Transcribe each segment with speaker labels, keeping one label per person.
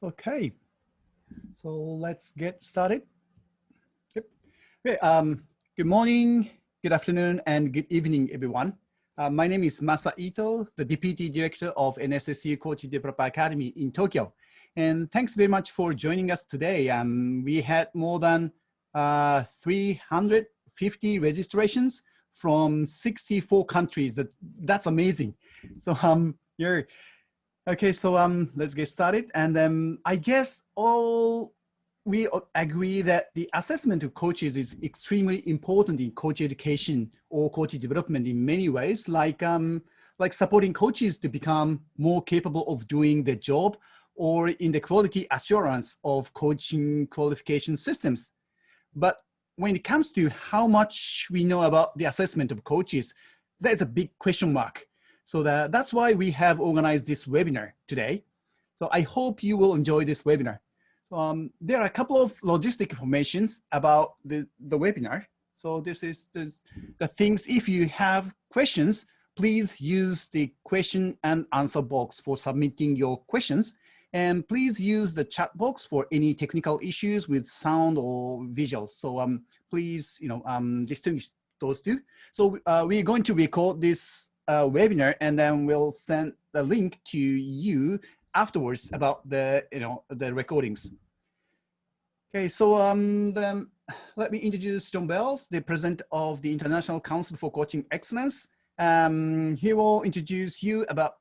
Speaker 1: Okay, so let's get started. Yep. Okay, good morning, good afternoon, and good evening, everyone. My name is Masa Ito, the Deputy Director of NSSU Coach Developer Academy in Tokyo. And thanks very much for joining us today. We had more than 350 registrations from 64 countries. That's amazing. So okay, so let's get started. And I guess we agree that the assessment of coaches is extremely important in coach education or coach development in many ways, like supporting coaches to become more capable of doing their job, or in the quality assurance of coaching qualification systems. But when it comes to how much we know about the assessment of coaches, there's a big question mark. So that's why we have organized this webinar today. So I hope you will enjoy this webinar. There are a couple of logistic informations about the webinar. So this is the things. If you have questions, please use the question and answer box for submitting your questions. And please use the chat box for any technical issues with sound or visuals. So please, distinguish those two. So we're going to record this webinar, and then we'll send the link to you afterwards about the recordings. Okay, so then let me introduce John Bells, the president of the International Council for Coaching Excellence. He will introduce you about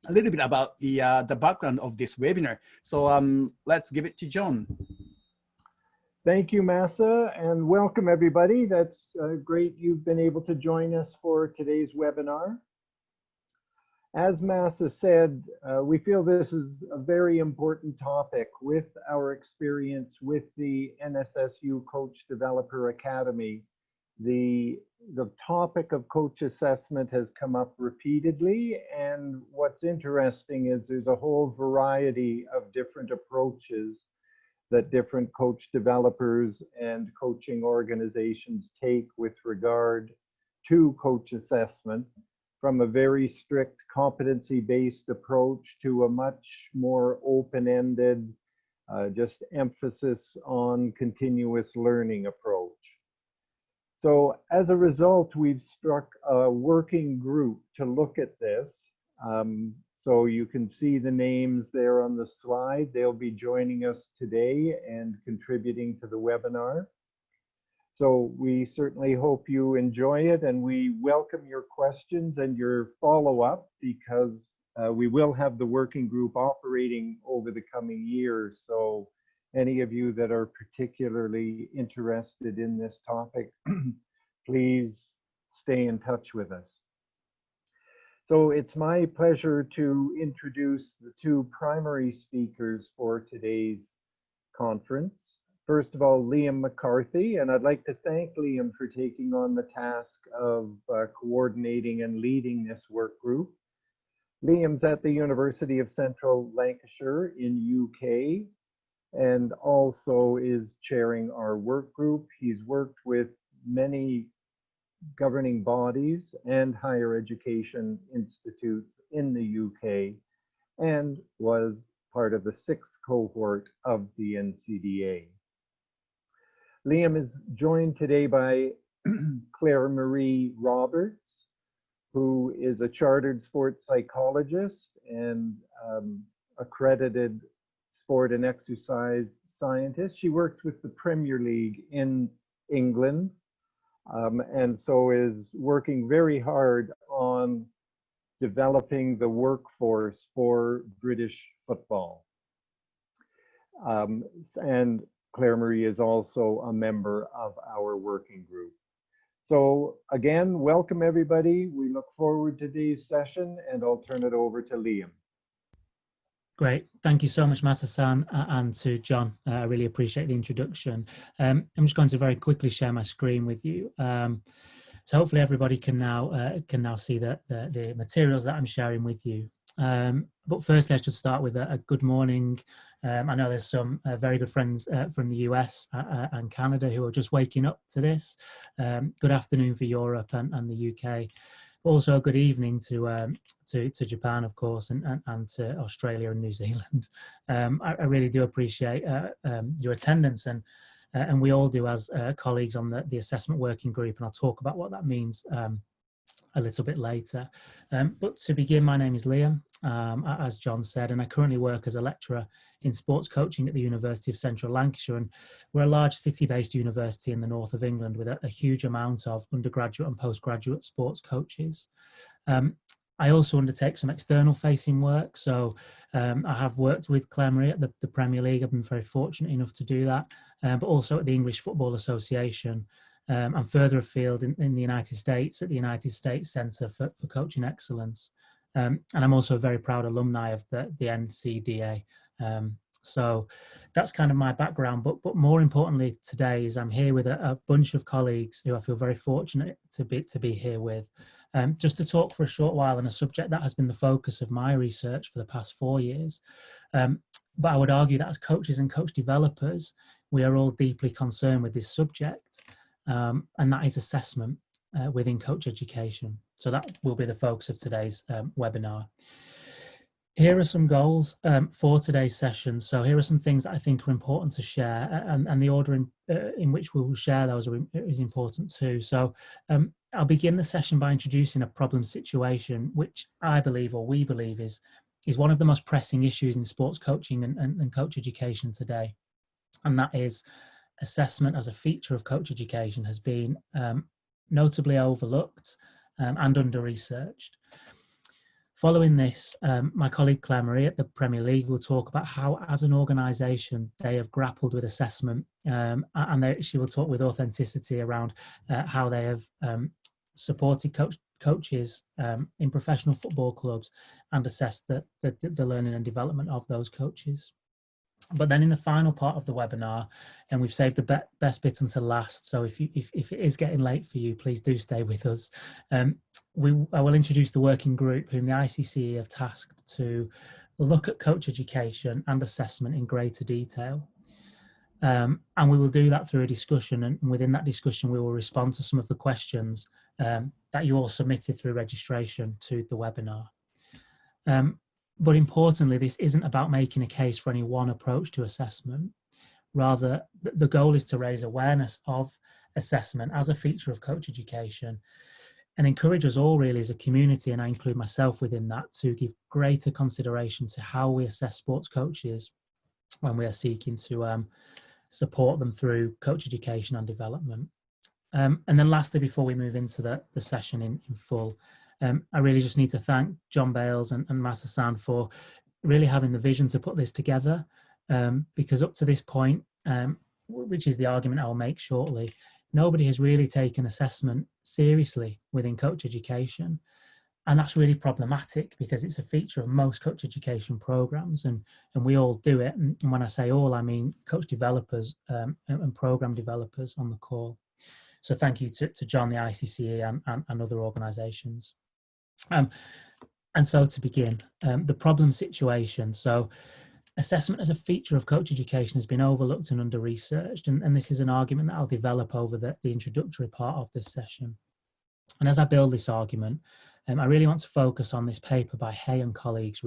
Speaker 1: a little bit about the background of this webinar. So let's give it to John.
Speaker 2: Thank you, Masa, and welcome everybody. That's great you've been able to join us for today's webinar. As Masa said, we feel this is a very important topic with our experience with the NSSU Coach Developer Academy. The topic of coach assessment has come up repeatedly, and what's interesting is there's a whole variety of different approaches that different coach developers and coaching organizations take with regard to coach assessment, from a very strict competency-based approach to a much more open-ended, just emphasis on continuous learning approach. So as a result, we've struck a working group to look at this. So you can see the names there on the slide. They'll be joining us today and contributing to the webinar. So we certainly hope you enjoy it, and we welcome your questions and your follow-up, because we will have the working group operating over the coming years. So any of you that are particularly interested in this topic, please stay in touch with us. So it's my pleasure to introduce the two primary speakers for today's conference. First of all, Liam McCarthy, and I'd like to thank Liam for taking on the task of coordinating and leading this work group. Liam's at the University of Central Lancashire in UK, and also is chairing our work group. He's worked with many governing bodies and higher education institutes in the UK, and was part of the 6th cohort of the NCDA. Liam is joined today by Claire Marie Roberts, who is a chartered sports psychologist and accredited sport and exercise scientist. She works with the Premier League in England, and so is working very hard on developing the workforce for British football. And Claire Marie is also a member of our working group. So again, welcome everybody. We look forward to today's session, and I'll turn it over to Liam.
Speaker 3: Great. Thank you so much, Masa-san, and to John. I really appreciate the introduction. I'm just going to very quickly share my screen with you. So hopefully everybody can now see the materials that I'm sharing with you. But first, let's just start with a good morning. I know there's some very good friends from the US and Canada who are just waking up to this. Good afternoon for Europe and the UK. but also a good evening to Japan, of course, and to Australia and New Zealand. I really do appreciate your attendance, and we all do as colleagues on the assessment working group, and I'll talk about what that means a little bit later. But to begin, my name is Liam, as John said, and I currently work as a lecturer in sports coaching at the University of Central Lancashire. And we're a large city-based university in the north of England with a huge amount of undergraduate and postgraduate sports coaches. I also undertake some external facing work. So I have worked with Clemery at the Premier League. I've been very fortunate enough to do that, but also at the English Football Association. And further afield in the United States at the United States Centre for Coaching Excellence. And I'm also a very proud alumni of the NCDA. So that's kind of my background. But more importantly today is I'm here with a bunch of colleagues who I feel very fortunate to be here with, just to talk for a short while on a subject that has been the focus of my research for the past 4 years. But I would argue that as coaches and coach developers, we are all deeply concerned with this subject. And that is assessment within coach education. So that will be the focus of today's webinar. Here are some goals for today's session. So here are some things that I think are important to share, and the order in which we will share those is important too. So I'll begin the session by introducing a problem situation, which I believe, or we believe, is one of the most pressing issues in sports coaching and coach education today. And that is assessment as a feature of coach education has been notably overlooked and under-researched. Following this, my colleague Clemery at the Premier League will talk about how, as an organisation, they have grappled with assessment, and she will talk with authenticity around how they have supported coaches in professional football clubs and assessed the learning and development of those coaches. But then in the final part of the webinar, and we've saved the best bit until last, so if it is getting late for you, please do stay with us. I will introduce the working group whom the ICCE have tasked to look at coach education and assessment in greater detail. And we will do that through a discussion, and within that discussion we will respond to some of the questions that you all submitted through registration to the webinar. But importantly, this isn't about making a case for any one approach to assessment. Rather, the goal is to raise awareness of assessment as a feature of coach education and encourage us all really as a community, and I include myself within that, to give greater consideration to how we assess sports coaches when we are seeking to support them through coach education and development. And then lastly, before we move into the session in full, I really just need to thank John Bales and Masa-san for really having the vision to put this together, because up to this point, which is the argument I will make shortly, nobody has really taken assessment seriously within coach education. And that's really problematic because it's a feature of most coach education programs, and we all do it. And when I say all, I mean coach developers and program developers on the call. So thank you to John, the ICCE and other organisations. And so to begin, the problem situation. So assessment as a feature of coach education has been overlooked and under-researched, and this is an argument that I'll develop over the introductory part of this session. And as I build this argument, I really want to focus on this paper by Hay and colleagues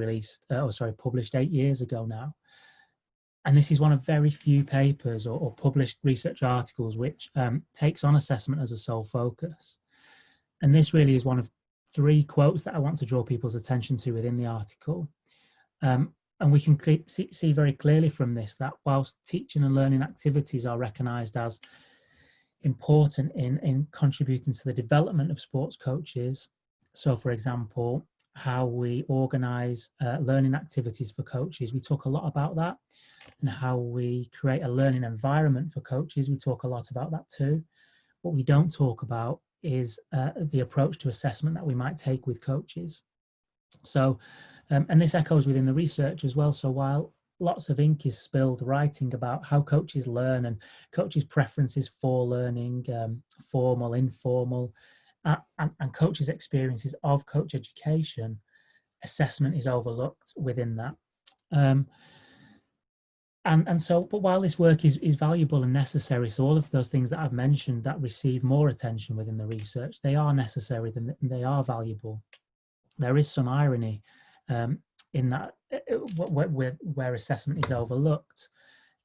Speaker 3: published 8 years ago now. And this is one of very few papers or published research articles which takes on assessment as a sole focus. And this really is one of 3 quotes that I want to draw people's attention to within the article. And we can see very clearly from this that whilst teaching and learning activities are recognised as important in contributing to the development of sports coaches, so for example, how we organise learning activities for coaches, we talk a lot about that, and how we create a learning environment for coaches, we talk a lot about that too. What we don't talk about is the approach to assessment that we might take with coaches. So, and this echoes within the research as well. So while lots of ink is spilled writing about how coaches learn and coaches' preferences for learning, formal, informal, and coaches' experiences of coach education, assessment is overlooked within that. But while this work is valuable and necessary, so all of those things that I've mentioned that receive more attention within the research, they are necessary and they are valuable. There is some irony in that where assessment is overlooked.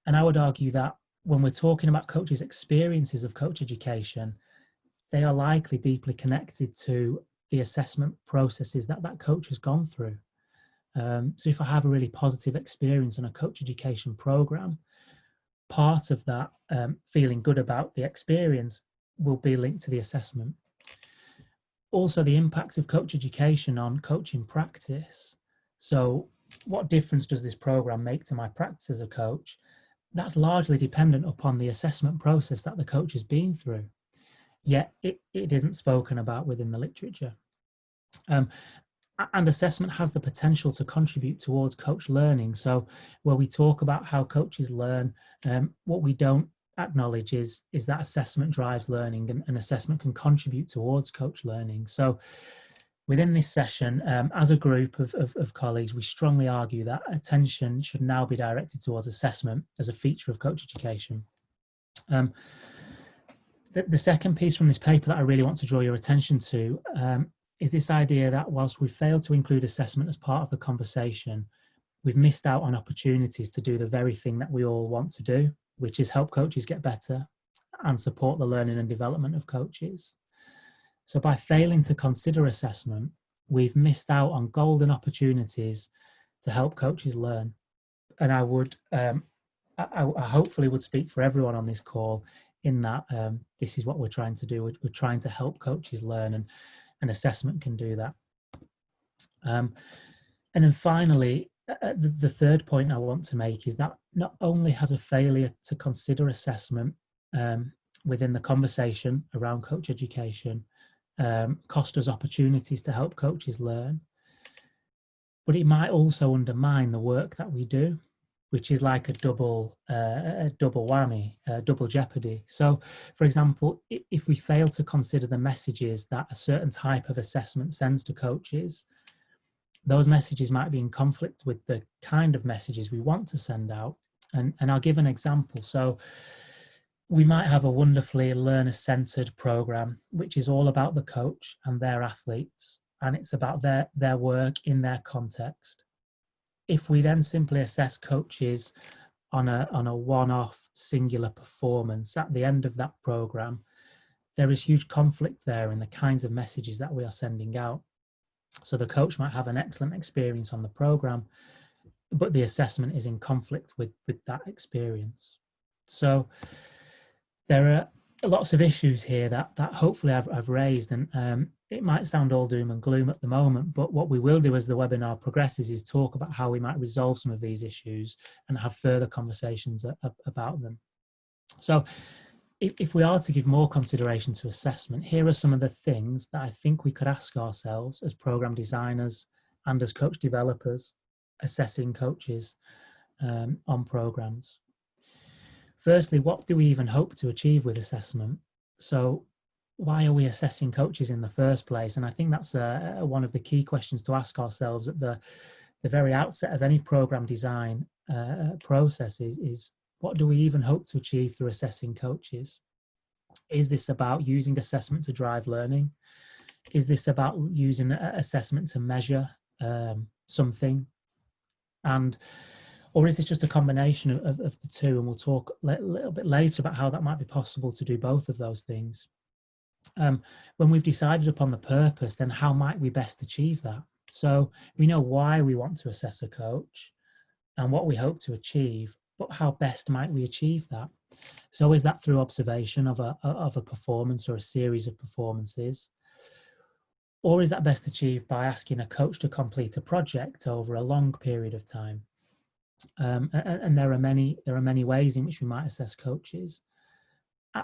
Speaker 3: And I would argue that when we're talking about coaches' experiences of coach education, they are likely deeply connected to the assessment processes that that coach has gone through. So if I have a really positive experience in a coach education program, part of that feeling good about the experience will be linked to the assessment. Also, the impact of coach education on coaching practice. So what difference does this program make to my practice as a coach? That's largely dependent upon the assessment process that the coach has been through. Yet it isn't spoken about within the literature. And assessment has the potential to contribute towards coach learning. So where we talk about how coaches learn, what we don't acknowledge is that assessment drives learning, and assessment can contribute towards coach learning. So within this session, as a group of colleagues, we strongly argue that attention should now be directed towards assessment as a feature of coach education. The second piece from this paper that I really want to draw your attention to is this idea that whilst we failed to include assessment as part of the conversation, we've missed out on opportunities to do the very thing that we all want to do, which is help coaches get better and support the learning and development of coaches. So by failing to consider assessment, we've missed out on golden opportunities to help coaches learn. And I would, I hopefully would speak for everyone on this call in that this is what we're trying to do. We're trying to help coaches learn, and assessment can do that. And then finally, the third point I want to make is that not only has a failure to consider assessment within the conversation around coach education cost us opportunities to help coaches learn, but it might also undermine the work that we do, which is like a double whammy, double jeopardy. So, for example, if we fail to consider the messages that a certain type of assessment sends to coaches, those messages might be in conflict with the kind of messages we want to send out. And I'll give an example. So we might have a wonderfully learner-centered program, which is all about the coach and their athletes, and it's about their work in their context. If we then simply assess coaches on a one-off singular performance at the end of that program, there is huge conflict there in the kinds of messages that we are sending out. So the coach might have an excellent experience on the program, but the assessment is in conflict with that experience. So there are lots of issues here that hopefully I've raised, and it might sound all doom and gloom at the moment, but what we will do as the webinar progresses is talk about how we might resolve some of these issues and have further conversations about them. So if we are to give more consideration to assessment, here are some of the things that I think we could ask ourselves as program designers and as coach developers assessing coaches on programs. Firstly, what do we even hope to achieve with assessment? So why are we assessing coaches in the first place? And I think that's one of the key questions to ask ourselves at the very outset of any program design process is what do we even hope to achieve through assessing coaches? Is this about using assessment to drive learning? Is this about using assessment to measure something? Or is this just a combination of the two? And we'll talk a little bit later about how that might be possible to do both of those things. When we've decided upon the purpose, then how might we best achieve that? So we know why we want to assess a coach and what we hope to achieve, but how best might we achieve that? So is that through observation of a performance or a series of performances? Or is that best achieved by asking a coach to complete a project over a long period of time? And there are many ways in which we might assess coaches.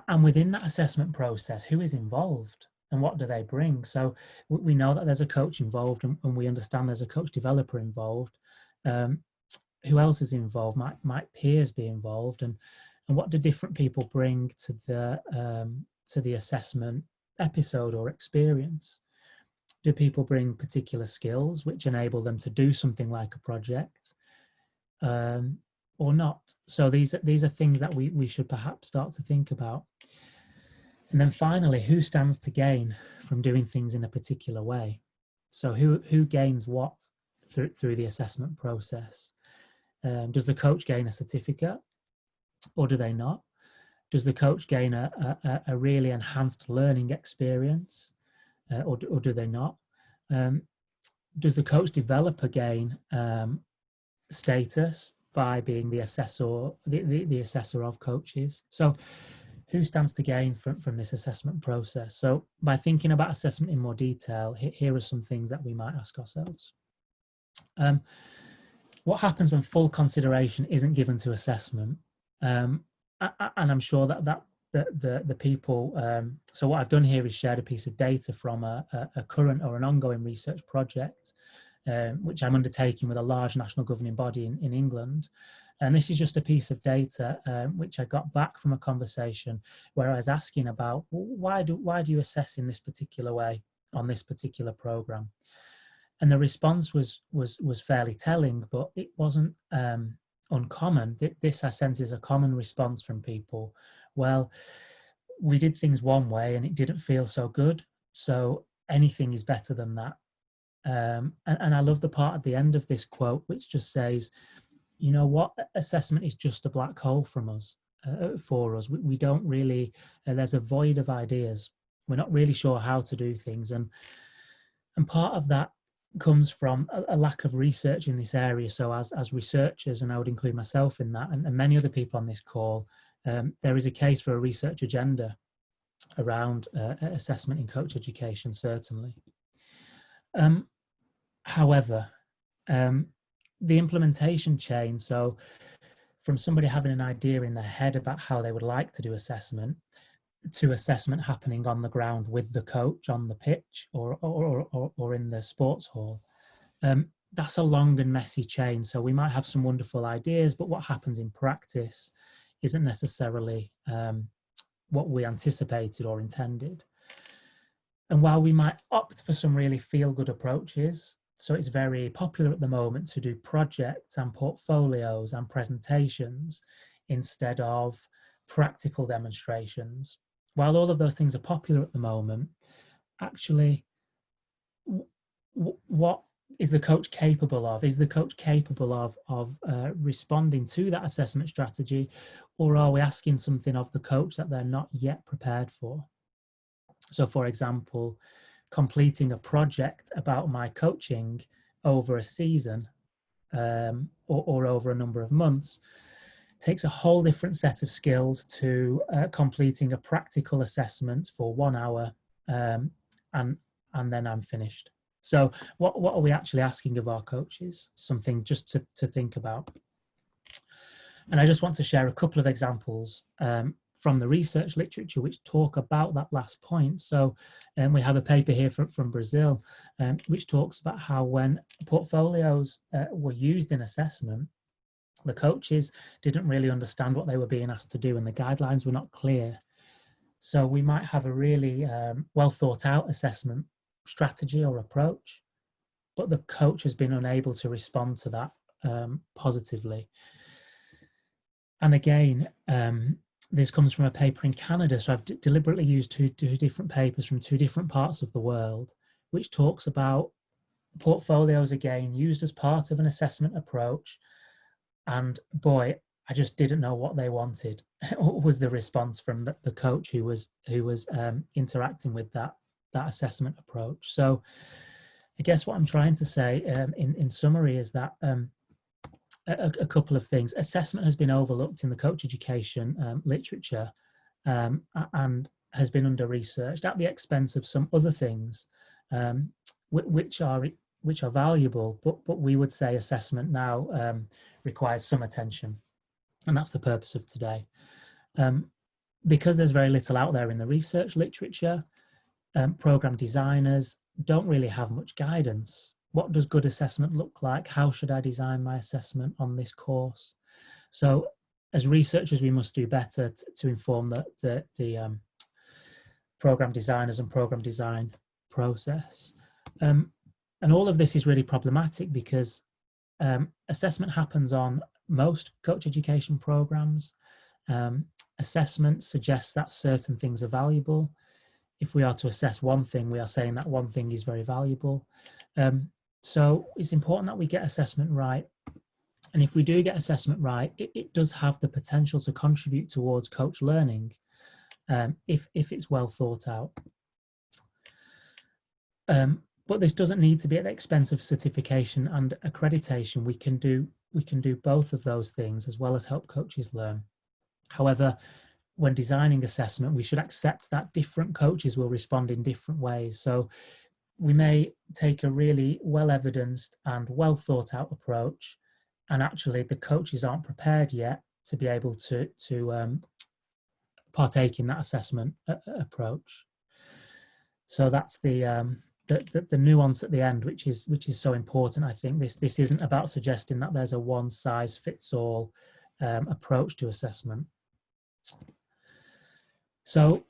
Speaker 3: And within that assessment process, who is involved and what do they bring? So we know that there's a coach involved, and we understand there's a coach developer involved. Who else is involved? Might peers be involved? And what do different people bring to the assessment episode or experience? Do people bring particular skills which enable them to do something like a project? or not? So these are things that we should perhaps start to think about. And then finally, who stands to gain from doing things in a particular way? So who gains what through the assessment process? Does the coach gain a certificate, or do they not? Does the coach gain a really enhanced learning experience, or do they not? Does the coach developer gain status by being the assessor, the assessor of coaches? So who stands to gain from this assessment process? So by thinking about assessment in more detail, here are some things that we might ask ourselves. What happens when full consideration isn't given to assessment? And I'm sure that the people, so what I've done here is shared a piece of data from a current or an ongoing research project, which I'm undertaking with a large national governing body in England. And this is just a piece of data which I got back from a conversation where I was asking about, why do you assess in this particular way on this particular program? And the response was fairly telling, but it wasn't uncommon. This, I sense, is a common response from people. Well, we did things one way and it didn't feel so good, so anything is better than that. And I love the part at the end of this quote, which just says, you know what, assessment is just a black hole from us, for us. We don't really, there's a void of ideas. We're not really sure how to do things. And part of that comes from a lack of research in this area. So as researchers, and I would include myself in that, and many other people on this call, there is a case for a research agenda around assessment in coach education, certainly. However, the implementation chain, so from somebody having an idea in their head about how they would like to do assessment, to assessment happening on the ground with the coach on the pitch or in the sports hall, that's a long and messy chain. So we might have some wonderful ideas, but what happens in practice isn't necessarily what we anticipated or intended. And while we might opt for some really feel-good approaches, so it's very popular at the moment to do projects and portfolios and presentations instead of practical demonstrations. While all of those things are popular at the moment, actually, what is the coach capable of? Is the coach capable of responding to that assessment strategy, or are we asking something of the coach that they're not yet prepared for? So, for example, completing a project about my coaching over a season or over a number of months takes a whole different set of skills to completing a practical assessment for 1 hour and then I'm finished. So what are we actually asking of our coaches? Something just to think about. And I just want to share a couple of examples from the research literature which talk about that last point. So we have a paper here from Brazil which talks about how when portfolios were used in assessment, the coaches didn't really understand what they were being asked to do and the guidelines were not clear. So we might have a really well thought out assessment strategy or approach, but the coach has been unable to respond to that positively. And again, this comes from a paper in Canada. So I've deliberately used two different papers from two different parts of the world, which talks about portfolios again used as part of an assessment approach. And boy, I just didn't know what they wanted. Was the response from the coach who was interacting with that assessment approach. So I guess what I'm trying to say in summary is that a couple of things. Assessment has been overlooked in the coach education literature and has been under-researched at the expense of some other things which are valuable, but we would say assessment now requires some attention, and that's the purpose of today. Because there's very little out there in the research literature, program designers don't really have much guidance. What does good assessment look like? How should I design my assessment on this course? So as researchers, we must do better to inform the program designers and program design process. And all of this is really problematic because assessment happens on most coach education programs. Assessment suggests that certain things are valuable. If we are to assess one thing, we are saying that one thing is very valuable. So it's important that we get assessment right. And if we do get assessment right, it does have the potential to contribute towards coach learning if it's well thought out. But this doesn't need to be at the expense of certification and accreditation. We can do both of those things as well as help coaches learn. However, when designing assessment, we should accept that different coaches will respond in different ways. So we may take a really well-evidenced and well thought out approach, and actually the coaches aren't prepared yet to be able to partake in that assessment approach. So that's the nuance at the end, which is so important. I think this isn't about suggesting that there's a one size fits all approach to assessment. So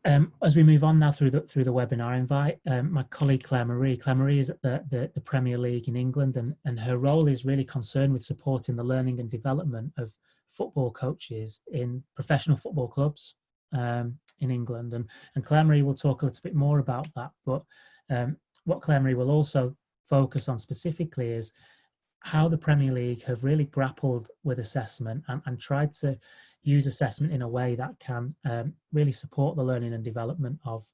Speaker 3: as we move on now through the webinar, I invite my colleague Claire Marie. Claire Marie is at the Premier League in England, and her role is really concerned with supporting the learning and development of football coaches in professional football clubs in England. And Claire Marie will talk a little bit more about that. But what Claire Marie will also focus on specifically is how the Premier League have really grappled with assessment and tried to use assessment in a way that can really support the learning and development of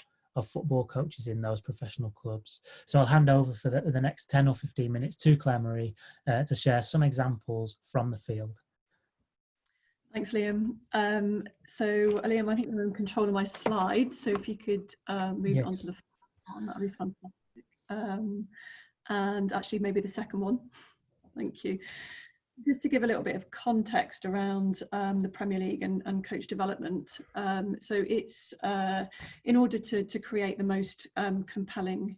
Speaker 3: football coaches in those professional clubs. So I'll hand over for the next 10 or 15 minutes to Claire Marie to share some examples from the field.
Speaker 4: Thanks, Liam. So Liam, I think you're in control of my slides. So if you could move it onto the first one, that would be fantastic. And actually maybe the second one. Thank you. Just to give a little bit of context around the Premier League and coach development. So it's in order to create the most compelling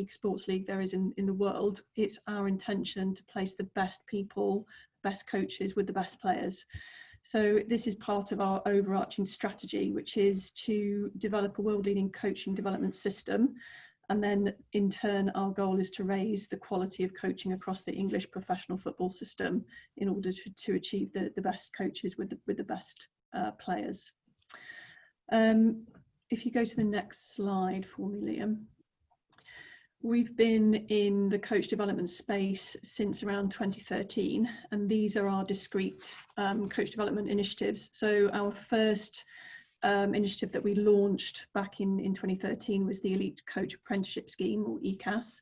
Speaker 4: sports league there is in the world, it's our intention to place the best people, best coaches with the best players. So this is part of our overarching strategy, which is to develop a world-leading coaching development system. And then in turn, our goal is to raise the quality of coaching across the English professional football system in order to achieve the best coaches with the best players. If you go to the next slide for me, Liam. We've been in the coach development space since around 2013, and these are our discrete coach development initiatives. So our first initiative that we launched back in 2013 was the Elite Coach Apprenticeship Scheme, or ECAS.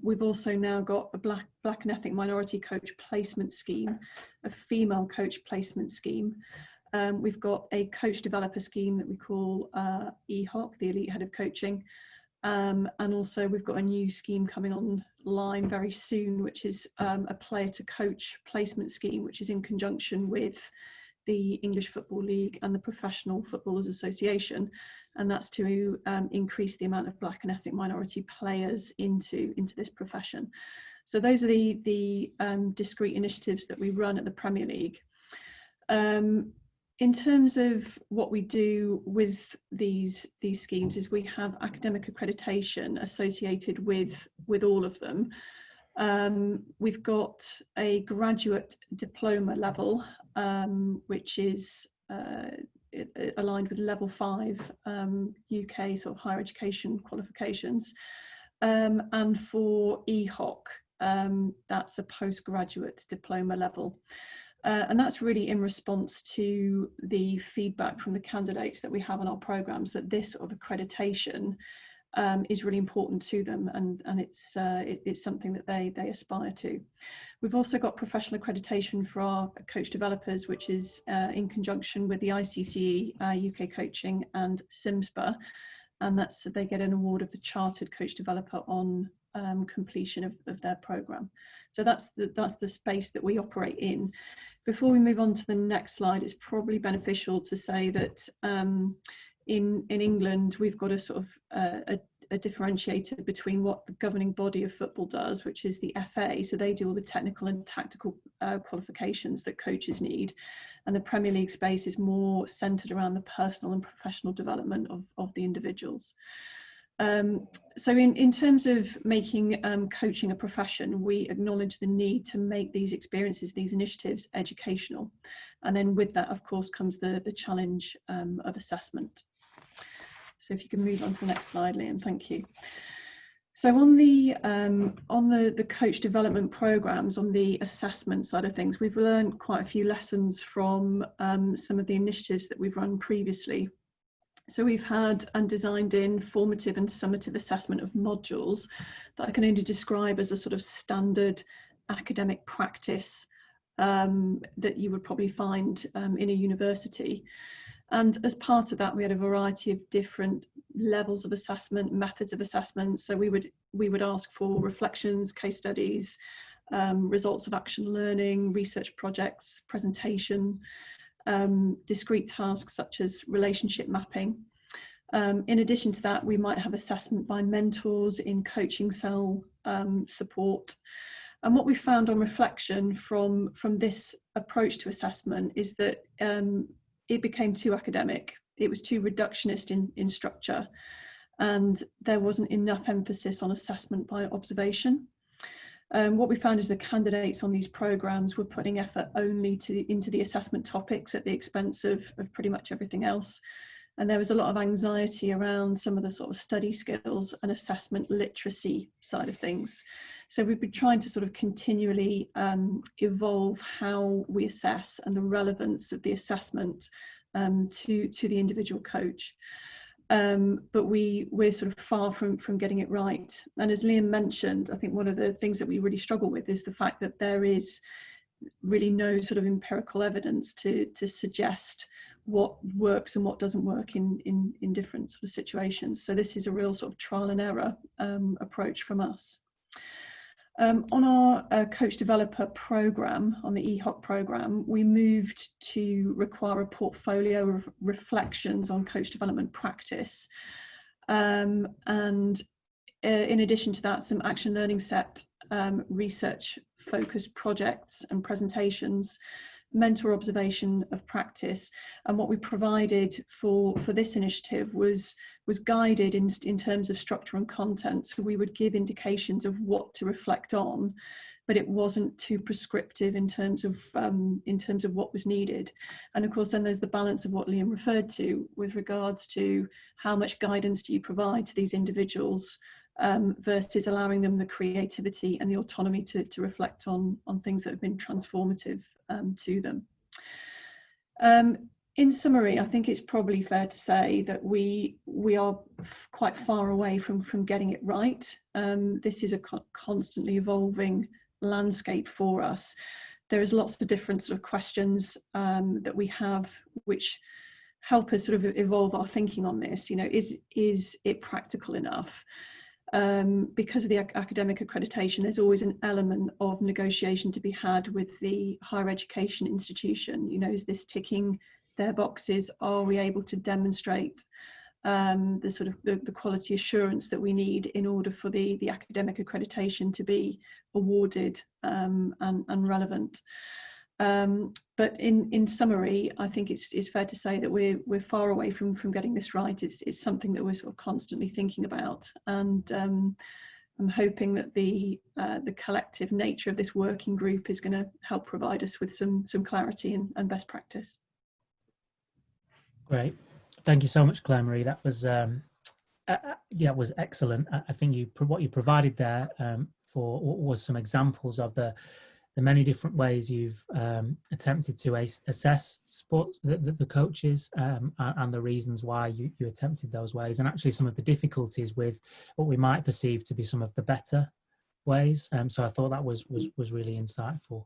Speaker 4: We've also now got a Black and Ethnic Minority Coach Placement Scheme, a Female Coach Placement Scheme. We've got a Coach Developer Scheme that we call EHOC, the Elite Head of Coaching. And also we've got a new scheme coming online very soon, which is a Player to Coach Placement Scheme, which is in conjunction with the English Football League and the Professional Footballers Association, and that's to increase the amount of Black and ethnic minority players into this profession. So those are the discrete initiatives that we run at the Premier League. In terms of what we do with these schemes is we have academic accreditation associated with all of them. We've got a graduate diploma level, which is aligned with level 5 UK sort of higher education qualifications. And for EHOC, that's a postgraduate diploma level. And that's really in response to the feedback from the candidates that we have on our programs that this sort of accreditation is really important to them, and it's something that they aspire to. We've also got professional accreditation for our coach developers, which is in conjunction with the ICCE, UK Coaching, and SIMSPA, and they get an award of the Chartered Coach Developer on completion of their program. So that's the space that we operate in. Before we move on to the next slide, it's probably beneficial to say that in England, we've got a sort of a differentiator between what the governing body of football does, which is the FA. So they do all the technical and tactical qualifications that coaches need. And the Premier League space is more centered around the personal and professional development of the individuals. So in terms of making coaching a profession, we acknowledge the need to make these experiences, these initiatives, educational. And then with that, of course, comes the challenge of assessment. So if you can move on to the next slide, Liam, thank you. So on the coach development programs, on the assessment side of things, we've learned quite a few lessons from some of the initiatives that we've run previously. So we've had and designed in formative and summative assessment of modules that I can only describe as a sort of standard academic practice that you would probably find in a university. And as part of that, we had a variety of different levels of assessment, methods of assessment. So we would ask for reflections, case studies, results of action learning, research projects, presentation, discrete tasks such as relationship mapping. In addition to that, we might have assessment by mentors in coaching cell support. And what we found on reflection from this approach to assessment is that it became too academic. It was too reductionist in structure, and there wasn't enough emphasis on assessment by observation. What we found is the candidates on these programs were putting effort only into the assessment topics at the expense of pretty much everything else. And there was a lot of anxiety around some of the sort of study skills and assessment literacy side of things. So we've been trying to sort of continually evolve how we assess and the relevance of the assessment to the individual coach. But we're sort of far from getting it right. And as Liam mentioned, I think one of the things that we really struggle with is the fact that there is really no sort of empirical evidence to suggest what works and what doesn't work in different sort of situations. So this is a real sort of trial and error approach from us. On our coach developer program, on the EHOC program, we moved to require a portfolio of reflections on coach development practice. And in addition to that, some action learning set research focused projects and presentations, mentor observation of practice. And what we provided for this initiative was guided in terms of structure and content. So we would give indications of what to reflect on, but it wasn't too prescriptive in terms of what was needed. And of course, then there's the balance of what Liam referred to with regards to how much guidance do you provide to these individuals versus allowing them the creativity and the autonomy to reflect on things that have been transformative to them. In summary, I think it's probably fair to say that we are quite far away from getting it right. This is a constantly evolving landscape for us. There is lots of different sort of questions that we have which help us sort of evolve our thinking on this. You know, is it practical enough? Because of the academic accreditation, there's always an element of negotiation to be had with the higher education institution. You know, is this ticking their boxes? Are we able to demonstrate the sort of the quality assurance that we need in order for the academic accreditation to be awarded and relevant? But in summary, I think it's fair to say that we're far away from getting this right. It's something that we're sort of constantly thinking about, and I'm hoping that the collective nature of this working group is going to help provide us with some clarity and best practice.
Speaker 3: Great, thank you so much, Claire Marie. That was was excellent. I think what you provided there was some examples of the many different ways you've attempted to assess sports, the coaches, and the reasons why you attempted those ways, and actually some of the difficulties with what we might perceive to be some of the better ways. So I thought that was really insightful.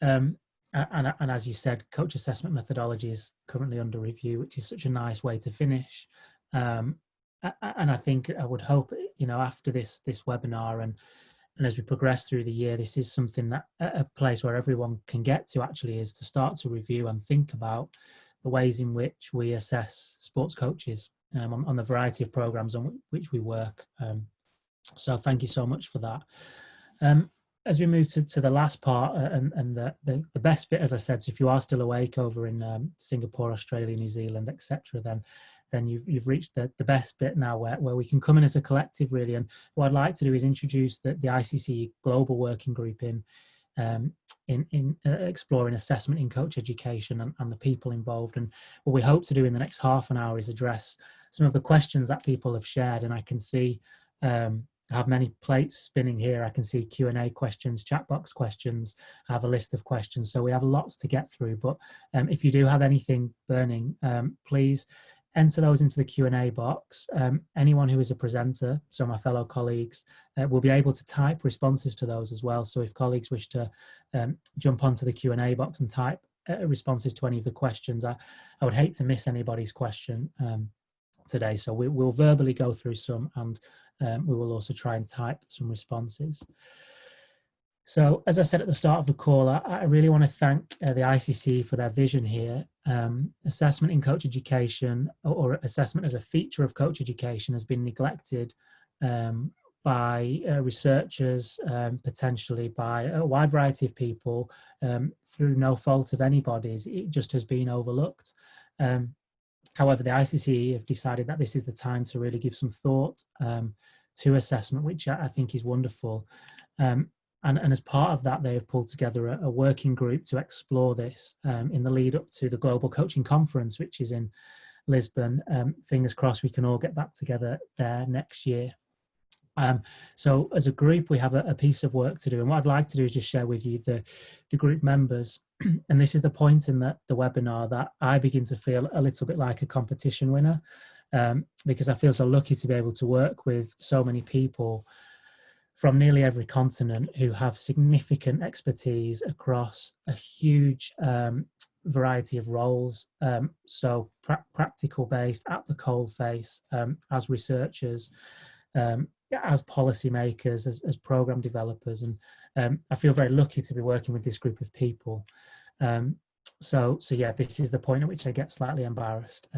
Speaker 3: And as you said, coach assessment methodology is currently under review, which is such a nice way to finish. And I think I would hope, you know, after this webinar and as we progress through the year, this is something that a place where everyone can get to actually is to start to review and think about the ways in which we assess sports coaches on the variety of programs on which we work. So thank you so much for that. As we move to the last part and the best bit, as I said, so if you are still awake over in Singapore, Australia, New Zealand, etc., then then you've reached the best bit now where we can come in as a collective, really. And what I'd like to do is introduce the ICC Global Working Group in exploring assessment in coach education and the people involved. And what we hope to do in the next half an hour is address some of the questions that people have shared. And I can see I have many plates spinning here. I can see Q&A questions, chat box questions. I have a list of questions. So we have lots to get through. But if you do have anything burning, please enter those into the Q&A box. Anyone who is a presenter, so my fellow colleagues, will be able to type responses to those as well. So if colleagues wish to jump onto the Q&A box and type responses to any of the questions, I would hate to miss anybody's question today. So we'll verbally go through some, and we will also try and type some responses. So as I said at the start of the call, I really want to thank the ICC for their vision here. Assessment in coach education, or assessment as a feature of coach education, has been neglected by researchers, potentially by a wide variety of people, through no fault of anybody's. It just has been overlooked. However, the ICC have decided that this is the time to really give some thought to assessment, which I think is wonderful. And as part of that, they have pulled together a working group to explore this in the lead up to the Global Coaching Conference, which is in Lisbon. Fingers crossed we can all get back together there next year. So as a group, we have a piece of work to do. And what I'd like to do is just share with you the group members. And this is the point in the webinar that I begin to feel a little bit like a competition winner, because I feel so lucky to be able to work with so many people from nearly every continent who have significant expertise across a huge variety of roles. So practical based, at the coalface, as researchers, as policymakers, as program developers. And I feel very lucky to be working with this group of people. So yeah, this is the point at which I get slightly embarrassed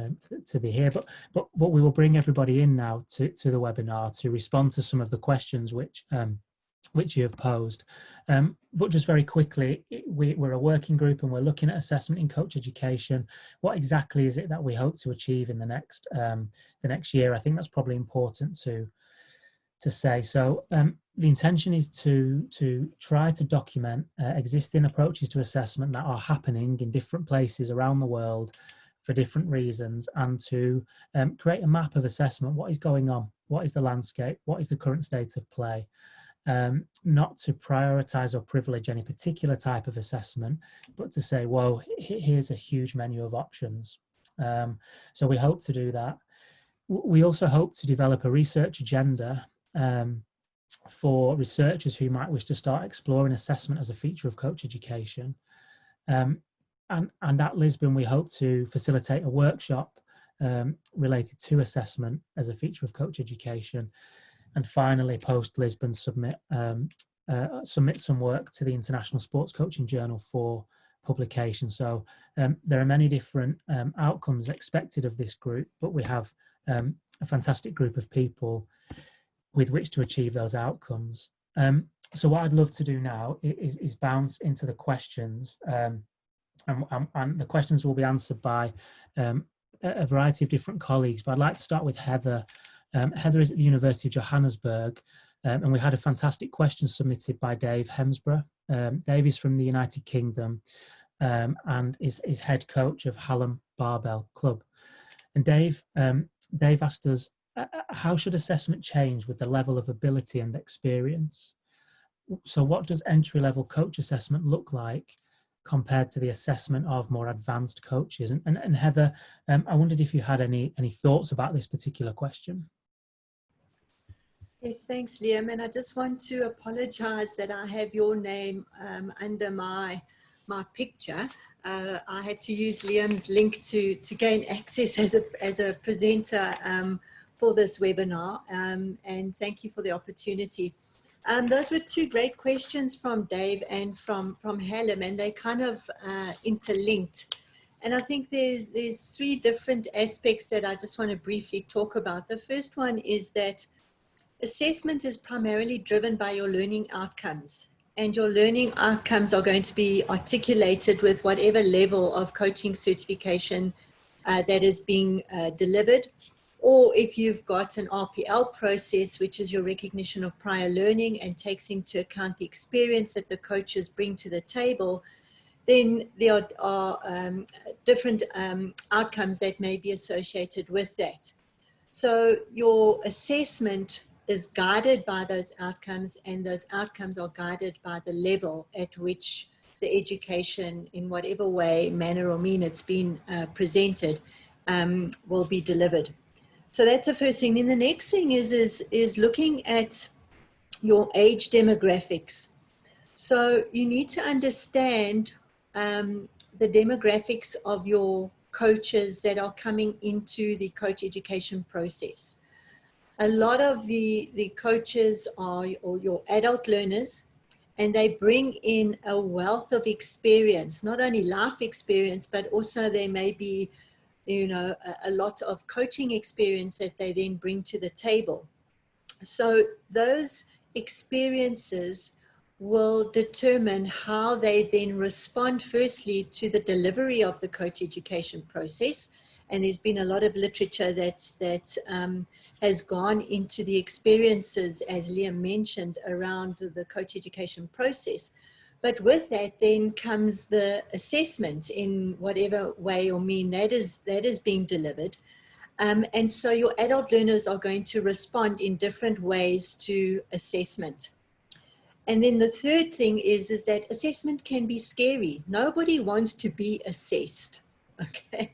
Speaker 3: to be here. But we will bring everybody in now to the webinar to respond to some of the questions which you have posed. But just very quickly, we're a working group and we're looking at assessment in coach education. What exactly is it that we hope to achieve in the next year? I think that's probably important to say. So the intention is to try to document existing approaches to assessment that are happening in different places around the world for different reasons, and to create a map of assessment. What is going on? What is the landscape? What is the current state of play? Not to prioritize or privilege any particular type of assessment, but to say, well, here's a huge menu of options. So we hope to do that. We also hope to develop a research agenda for researchers who might wish to start exploring assessment as a feature of coach education. And at Lisbon, we hope to facilitate a workshop related to assessment as a feature of coach education. And finally, post-Lisbon, submit some work to the International Sports Coaching Journal for publication. So there are many different outcomes expected of this group, but we have a fantastic group of people with which to achieve those outcomes. So what I'd love to do now is bounce into the questions, and the questions will be answered by a variety of different colleagues, but I'd like to start with Heather. Heather is at the University of Johannesburg, and we had a fantastic question submitted by Dave Hemsborough. Dave is from the United Kingdom and is head coach of Hallam Barbell Club. And Dave asked us, how should assessment change with the level of ability and experience? So what does entry-level coach assessment look like compared to the assessment of more advanced coaches? And Heather, I wondered if you had any thoughts about this particular question.
Speaker 5: Yes, thanks, Liam. And I just want to apologize that I have your name under my picture. I had to use Liam's link to gain access as a presenter for this webinar, and thank you for the opportunity. Those were two great questions from Dave and from Hallam, and they kind of interlinked. And I think there's three different aspects that I just want to briefly talk about. The first one is that assessment is primarily driven by your learning outcomes, and your learning outcomes are going to be articulated with whatever level of coaching certification that is being delivered. Or if you've got an RPL process, which is your recognition of prior learning and takes into account the experience that the coaches bring to the table, then there are different outcomes that may be associated with that. So your assessment is guided by those outcomes, and those outcomes are guided by the level at which the education, in whatever way, manner or mean it's been presented, will be delivered. So that's the first thing. Then the next thing is looking at your age demographics. So you need to understand the demographics of your coaches that are coming into the coach education process. A lot of the coaches are your adult learners, and they bring in a wealth of experience, not only life experience, but also there may be, you know, a lot of coaching experience that they then bring to the table. So those experiences will determine how they then respond, firstly, to the delivery of the coach education process. And there's been a lot of literature that has gone into the experiences, as Liam mentioned, around the coach education process. But with that then comes the assessment in whatever way or mean that is being delivered. And so your adult learners are going to respond in different ways to assessment. And then the third thing is that assessment can be scary. Nobody wants to be assessed. Okay.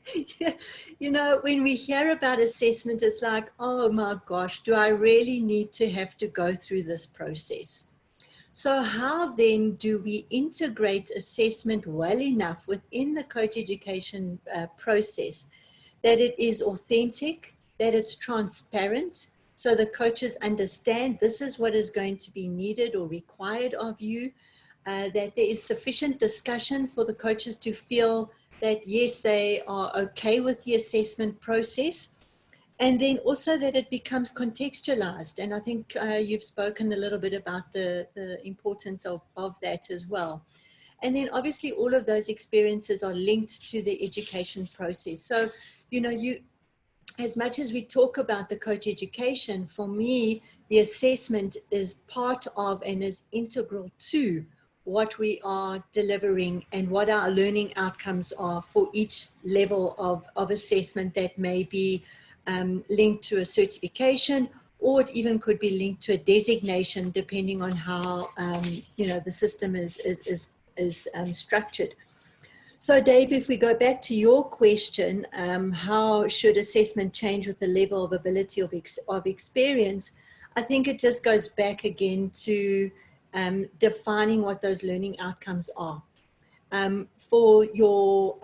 Speaker 5: You know, when we hear about assessment, it's like, oh my gosh, do I really need to have to go through this process? So how then do we integrate assessment well enough within the coach education process that it is authentic, that it's transparent, so the coaches understand this is what is going to be needed or required of you, that there is sufficient discussion for the coaches to feel that, yes, they are okay with the assessment process, and then also that it becomes contextualized. And I think you've spoken a little bit about the importance of that as well. And then obviously all of those experiences are linked to the education process. So, you know, as much as we talk about the coach education, for me, the assessment is part of and is integral to what we are delivering and what our learning outcomes are for each level of assessment that may be linked to a certification, or it even could be linked to a designation, depending on how you know, the system is structured. So Dave, if we go back to your question, how should assessment change with the level of ability of experience? I think it just goes back again to defining what those learning outcomes are. For your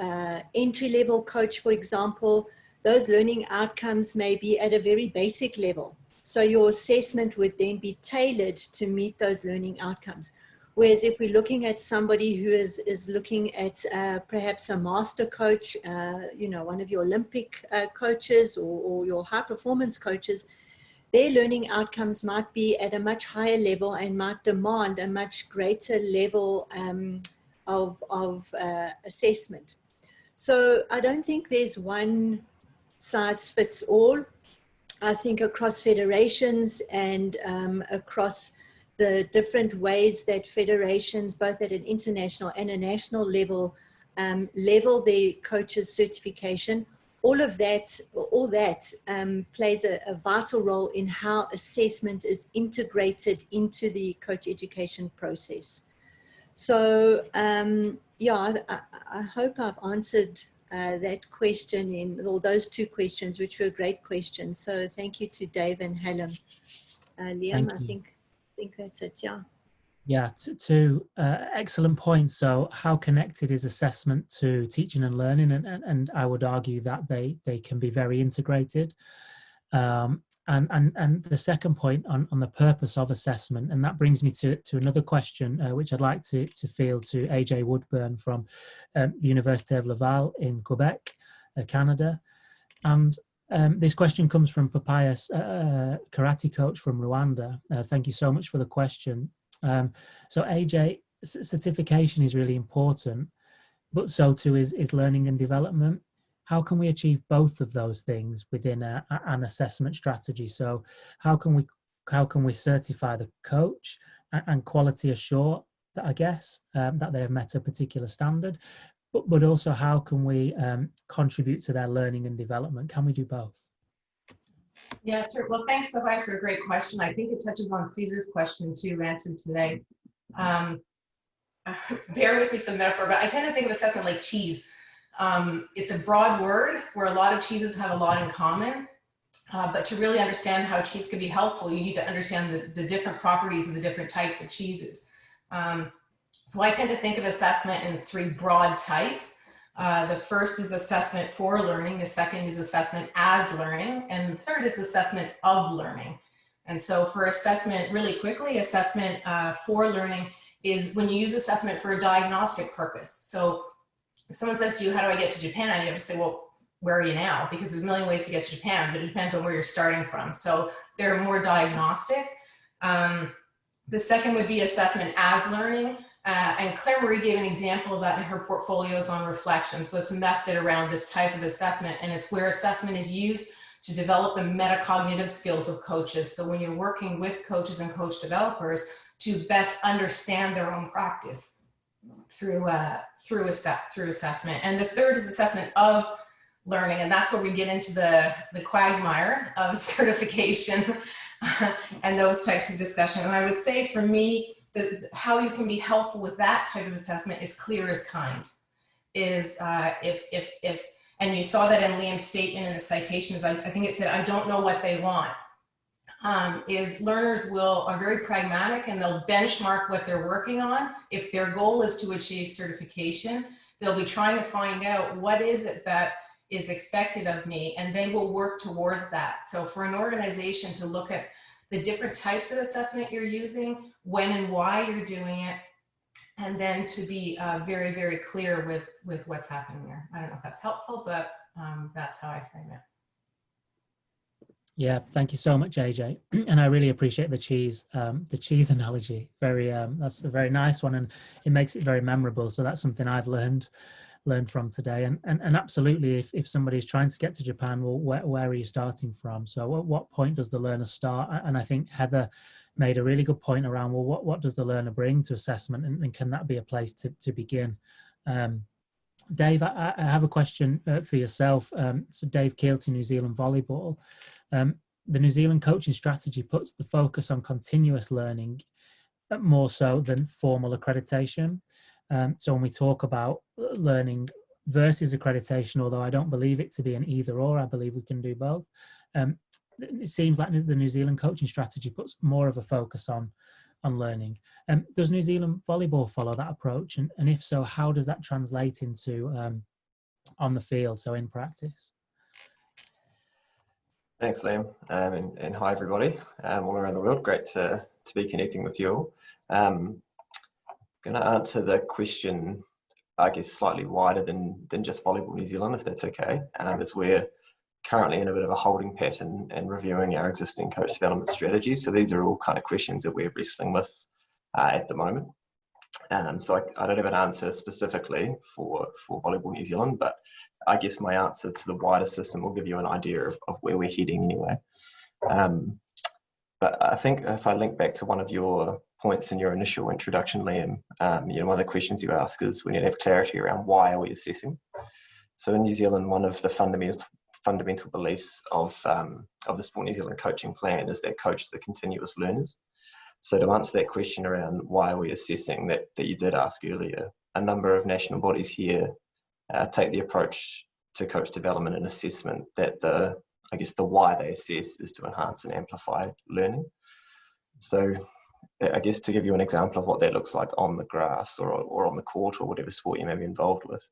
Speaker 5: entry-level coach, for example, those learning outcomes may be at a very basic level. So your assessment would then be tailored to meet those learning outcomes. Whereas if we're looking at somebody who is looking at perhaps a master coach, you know, one of your Olympic coaches or your high performance coaches, their learning outcomes might be at a much higher level and might demand a much greater level of assessment. So I don't think there's one size fits all. I think across federations and across the different ways that federations, both at an international and a national level, level their coaches' certification, all that plays a vital role in how assessment is integrated into the coach education process. So yeah, I hope I've answered that question or those two questions, which were great questions. So thank you to Dave and Helen. Liam, I think that's it. Yeah.
Speaker 3: Yeah, two excellent points. So how connected is assessment to teaching and learning? And I would argue that they can be very integrated. And the second point on the purpose of assessment, and that brings me to another question, which I'd like to field to AJ Woodburn from the University of Laval in Quebec, Canada. And this question comes from Papayas, karate coach from Rwanda. Thank you so much for the question. So AJ, certification is really important, but so too is learning and development. how can we achieve both of those things within an assessment strategy? So how can we certify the coach and quality assure that, I guess, that they have met a particular standard, but also how can we contribute to their learning and development? Can we do both?
Speaker 6: Yeah, sure. Well, thanks, Tobias, for a great question. I think it touches on Caesar's question too, answered today. Bear with me for the metaphor, but I tend to think of assessment like cheese. It's a broad word where a lot of cheeses have a lot in common, but to really understand how cheese can be helpful, you need to understand the different properties of the different types of cheeses. So I tend to think of assessment in three broad types. The first is assessment for learning, the second is assessment as learning, and the third is assessment of learning. And so for assessment, really quickly, assessment for learning is when you use assessment for a diagnostic purpose. So if someone says to you, how do I get to Japan? You have to say, well, where are you now? Because there's a million ways to get to Japan, but it depends on where you're starting from. So they're more diagnostic. The second would be assessment as learning. And Claire Marie gave an example of that in her portfolios on reflection. So it's a method around this type of assessment, and it's where assessment is used to develop the metacognitive skills of coaches. So when you're working with coaches and coach developers to best understand their own practice through assessment. And the third is assessment of learning, and that's where we get into the quagmire of certification and those types of discussion. And I would say for me, how you can be helpful with that type of assessment is clear as kind. And you saw that in Liam's statement in the citations, I think it said, I don't know what they want. Is learners are very pragmatic and they'll benchmark what they're working on. If their goal is to achieve certification, they'll be trying to find out what is it that is expected of me, and they will work towards that. So for an organization to look at the different types of assessment you're using, when and why you're doing it, and then to be very, very clear with what's happening there. I don't know if that's helpful, but that's how I frame it.
Speaker 3: Yeah, thank you so much, AJ. And I really appreciate the cheese analogy. That's a very nice one, and it makes it very memorable. So that's something I've learned from today. And absolutely, if somebody's trying to get to Japan, well, where are you starting from? So at what point does the learner start? And I think Heather made a really good point around, well, what does the learner bring to assessment, and can that be a place to begin? Dave, I have a question for yourself. So Dave Keelty, New Zealand Volleyball. The New Zealand coaching strategy puts the focus on continuous learning more so than formal accreditation. So when we talk about learning versus accreditation, although I don't believe it to be an either or, I believe we can do both. It seems like the New Zealand coaching strategy puts more of a focus on learning. Does New Zealand Volleyball follow that approach? And if so, how does that translate into on the field, so in practice?
Speaker 7: Thanks, Liam, and hi everybody all around the world. Great to be connecting with you all. Going to answer the question, I guess, slightly wider than just Volleyball New Zealand, if that's okay, as we're currently in a bit of a holding pattern and reviewing our existing coach development strategies. So these are all kind of questions that we're wrestling with at the moment. So I don't have an answer specifically for Volleyball New Zealand, but I guess my answer to the wider system will give you an idea of where we're heading anyway. But I think if I link back to one of your points in your initial introduction, Liam, one of the questions you ask is we need to have clarity around why are we assessing. So in New Zealand, one of the fundamental beliefs of the Sport New Zealand coaching plan is that coaches are continuous learners. So to answer that question around why are we assessing that you did ask earlier, a number of national bodies here take the approach to coach development and assessment that the why they assess is to enhance and amplify learning. So I guess to give you an example of what that looks like on the grass or on the court or whatever sport you may be involved with,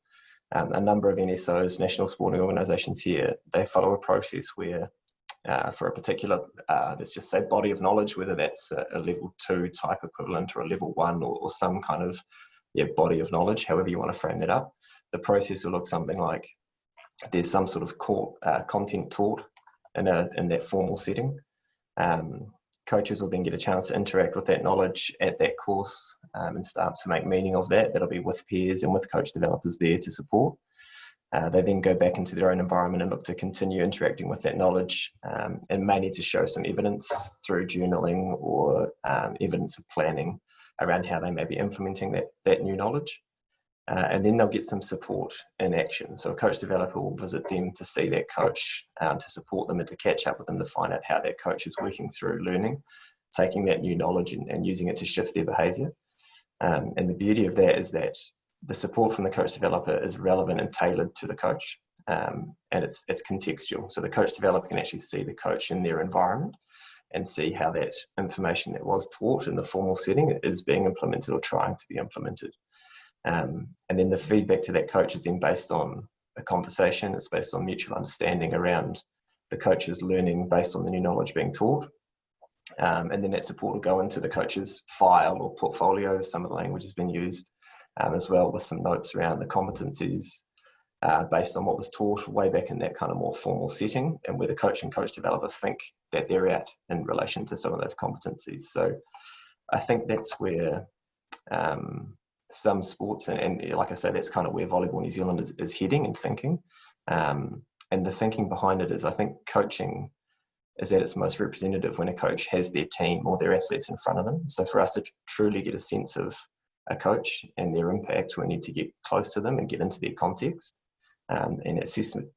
Speaker 7: a number of NSOs, national sporting organisations here, they follow a process where for a particular, let's just say, body of knowledge, whether that's a level 2 type equivalent or a level 1 or some kind of body of knowledge, however you want to frame that up, the process will look something like there's some sort of content taught in that formal setting. Coaches will then get a chance to interact with that knowledge at that course and start to make meaning of that. That'll be with peers and with coach developers there to support. They then go back into their own environment and look to continue interacting with that knowledge, and may need to show some evidence through journaling or evidence of planning around how they may be implementing that new knowledge. And then they'll get some support in action. So a coach developer will visit them to see that coach, to support them and to catch up with them to find out how that coach is working through learning, taking that new knowledge and using it to shift their behaviour. And the beauty of that is that the support from the coach developer is relevant and tailored to the coach, and it's contextual. So the coach developer can actually see the coach in their environment and see how that information that was taught in the formal setting is being implemented or trying to be implemented. And then the feedback to that coach is then based on a conversation. It's based on mutual understanding around the coach's learning based on the new knowledge being taught. And then that support will go into the coach's file or portfolio. Some of the language has been used, as well, with some notes around the competencies based on what was taught way back in that kind of more formal setting, and where the coach and coach developer think that they're at in relation to some of those competencies. So I think that's where some sports, and like I say, that's kind of where Volleyball New Zealand is heading and thinking. And the thinking behind it is, I think coaching is at its most representative when a coach has their team or their athletes in front of them. So for us to truly get a sense of a coach and their impact, we need to get close to them and get into their context. And assessment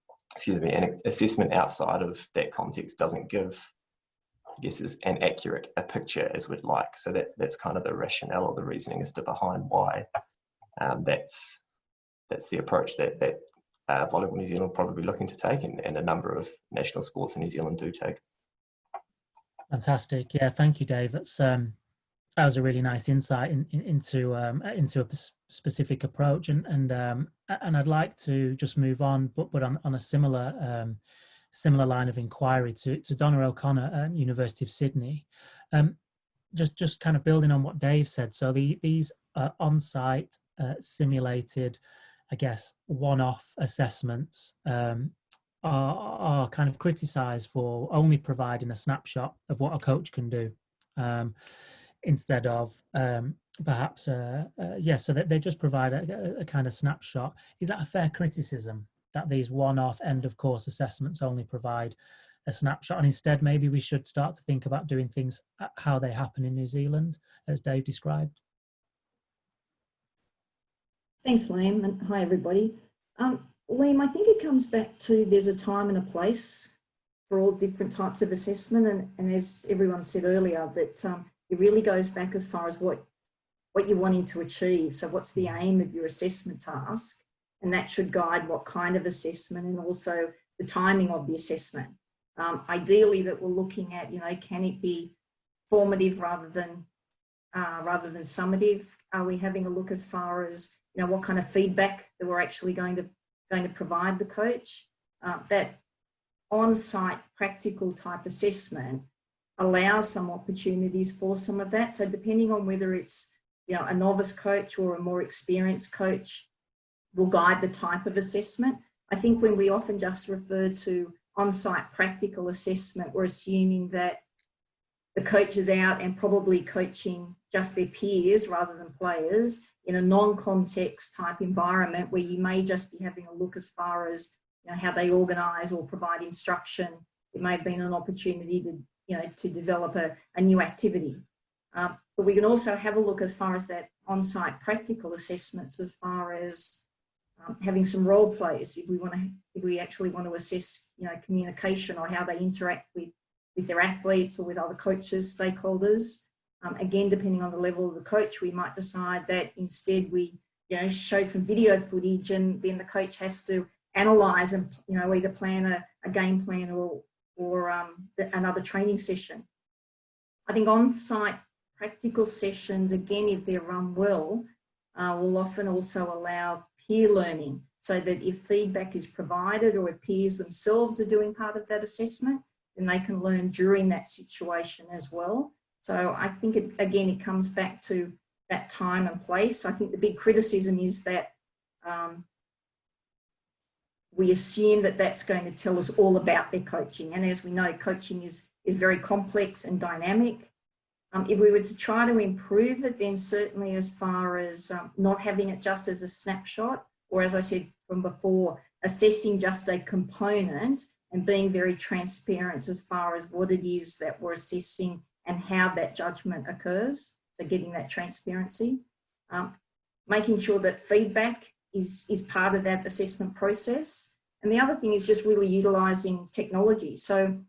Speaker 7: outside of that context doesn't give, I guess, as an accurate a picture as we'd like. So that's kind of the rationale or the reasoning as to behind why that's the approach that Volleyball New Zealand probably looking to take, and a number of national sports in New Zealand do take.
Speaker 3: Fantastic. Yeah, thank you, Dave. That was a really nice insight into a specific approach, and I'd like to just move on, but on a similar line of inquiry to Donna O'Connor at University of Sydney. Just kind of building on what Dave said. So these on-site simulated, I guess, one-off assessments are kind of criticised for only providing a snapshot of what a coach can do, instead of perhaps, so that they just provide a kind of snapshot. Is that a fair criticism, that these one-off end-of-course assessments only provide a snapshot, and instead maybe we should start to think about doing things how they happen in New Zealand, as Dave described?
Speaker 8: Thanks, Liam, and hi everybody. Liam, I think it comes back to there's a time and a place for all different types of assessment, and as everyone said earlier, that it really goes back as far as what you're wanting to achieve. So what's the aim of your assessment task? And that should guide what kind of assessment, and also the timing of the assessment. Ideally, that we're looking at, can it be formative rather than summative? Are we having a look as far as what kind of feedback that we're actually going to provide the coach? That on-site practical type assessment allows some opportunities for some of that. So depending on whether it's a novice coach or a more experienced coach, will guide the type of assessment. I think when we often just refer to on-site practical assessment, we're assuming that the coach is out and probably coaching just their peers rather than players in a non-context type environment, where you may just be having a look as far as how they organise or provide instruction. It may have been an opportunity to develop a new activity. But we can also have a look as far as that on-site practical assessments, as far as having some role plays, if we actually want to assess communication or how they interact with their athletes or with other coaches, stakeholders. Again, depending on the level of the coach, we might decide that instead we show some video footage, and then the coach has to analyse and either plan a game plan or another training session. I think on-site practical sessions, again, if they're run well, will often also allow peer learning, so that if feedback is provided or if peers themselves are doing part of that assessment, then they can learn during that situation as well. So I think, it comes back to that time and place. I think the big criticism is that we assume that that's going to tell us all about their coaching. And as we know, coaching is very complex and dynamic. If we were to try to improve it, then certainly as far as not having it just as a snapshot, or as I said, from before, assessing just a component and being very transparent as far as what it is that we're assessing and how that judgment occurs. So getting that transparency, making sure that feedback is part of that assessment process. And the other thing is just really utilising technology. So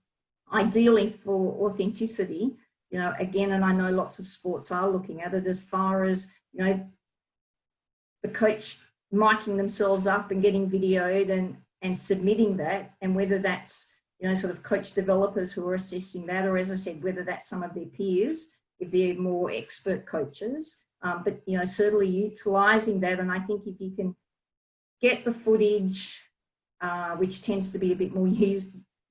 Speaker 8: ideally for authenticity, you know, again, and I know lots of sports are looking at it as far as, you know, the coach miking themselves up and getting videoed and submitting that, and whether that's, you know, sort of coach developers who are assessing that, or as I said, whether that's some of their peers, if they're more expert coaches, but, you know, certainly utilising that. And I think if you can get the footage, which tends to be a bit more